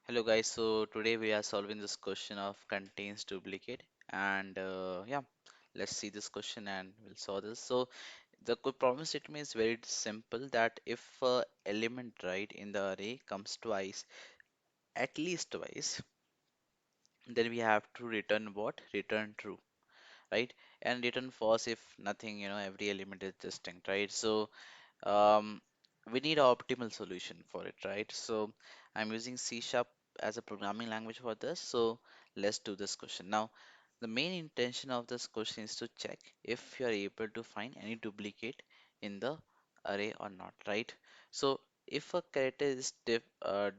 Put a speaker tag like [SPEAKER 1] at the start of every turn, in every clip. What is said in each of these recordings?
[SPEAKER 1] Hello guys, so today we are solving this question of contains duplicate and yeah, let's see this question and we'll solve this. So the problem statement is very simple that if element right in the array comes twice, at least twice, then we have to return what? Return true, right? And return false if nothing, every element is distinct, right? So um, we need an optimal solution for it, right? So I'm using C sharp as a programming language for this. So let's do this question. Now, the main intention of this question is to check if you are able to find any duplicate in the array or not, right? So if a character is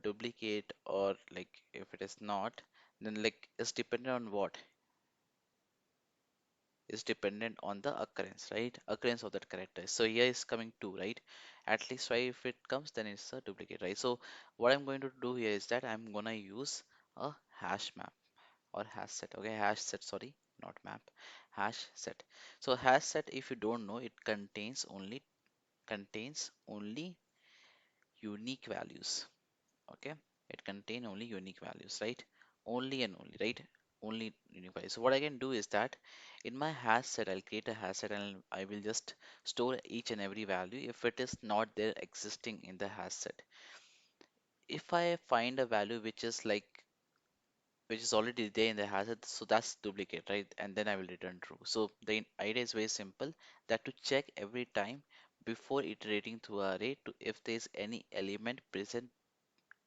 [SPEAKER 1] duplicate or like if it is not, then like it's dependent on what? Is dependent on the occurrence, right? Occurrence of that character. So here is coming 2, right? At least 5 if it comes, then it's a duplicate, right? So what I'm going to do here is that I'm gonna use a hash map or hash set. Okay, hash set, sorry, not map, hash set. So hash set, if you don't know, it contains only unique values. Okay, it contain only unique values, right? Only and only, right? Only unique values. So what I can do is that in my hash set, I'll create a hash set and I will just store each and every value if it is not there existing in the hash set. If I find a value which is already there in the hash set, so that's duplicate, right? And then I will return true. So the idea is very simple, that to check every time before iterating through a array to if there is any element present,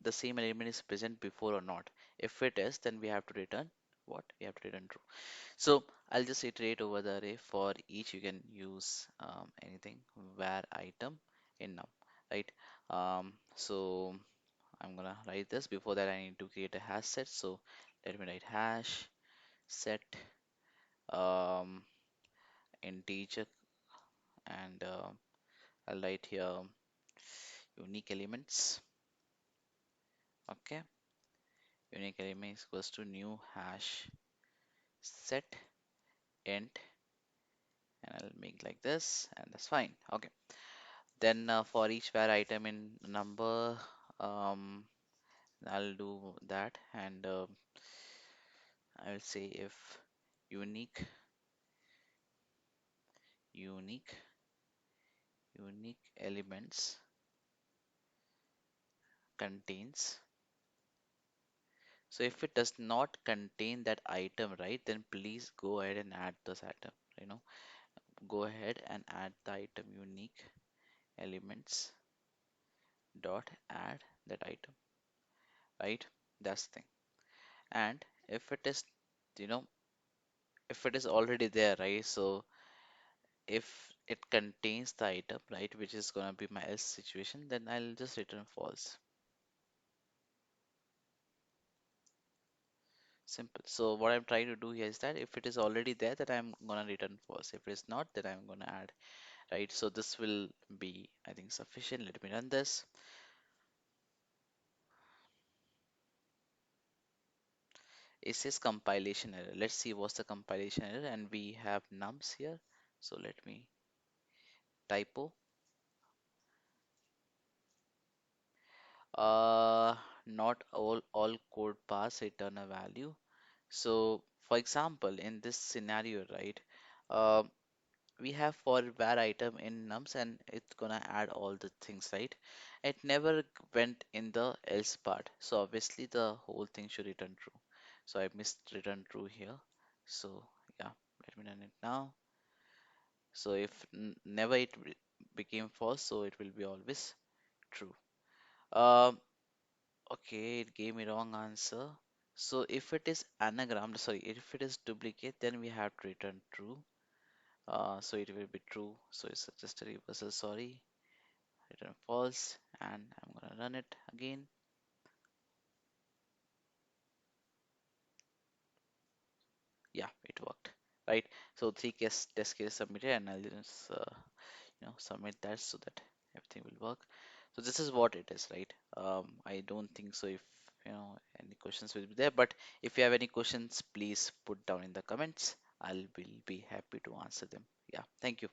[SPEAKER 1] the same element is present before or not. If it is, then we have to return what? We have to return true. So I'll just iterate over the array. For each you can use anything where item in num, right? So I'm gonna write this. Before that, I need to create a hash set. So let me write hash set um, integer, and I'll write here unique elements. Okay, unique element equals to new hash set int, and I'll make like this, and that's fine. Okay, then for each var item in number, um, I'll do that, and I will say if unique unique unique elements contains. So if it does not contain that item, right, then please go ahead and add this item. You know, go ahead and add the item unique elements dot add that item, right? That's the thing. And if it is, you know, if it is already there, right? So if it contains the item, right, which is gonna be my else situation, then I'll just return false. Simple. So what I'm trying to do here is that if it is already there, that I'm gonna return false. If it is not, then I'm gonna add, right? So this will be, I think, sufficient. Let me run this. It says compilation error. Let's see what's the compilation error, and we have nums here. So let me typo. Uh, Not all code paths return a value. So for example, in this scenario, right? Uh, we have for var item in nums and it's gonna add all the things, right? It never went in the else part, so obviously the whole thing should return true. So I missed return true here. So yeah, let me run it now. So if never became false, so it will be always true. um okay, it gave me wrong answer. So if it is anagram, sorry, if it is duplicate, then we have to return true. So it will be true. So it's just a reversal, sorry. Return false, and I'm gonna run it again. Yeah, it worked, right? So test case submitted, and I'll just submit that so that everything will work. So this is what it is, right? I don't think so if any questions will be there, but if you have any questions, please put down in the comments. I'll will be happy to answer them. Yeah, thank you.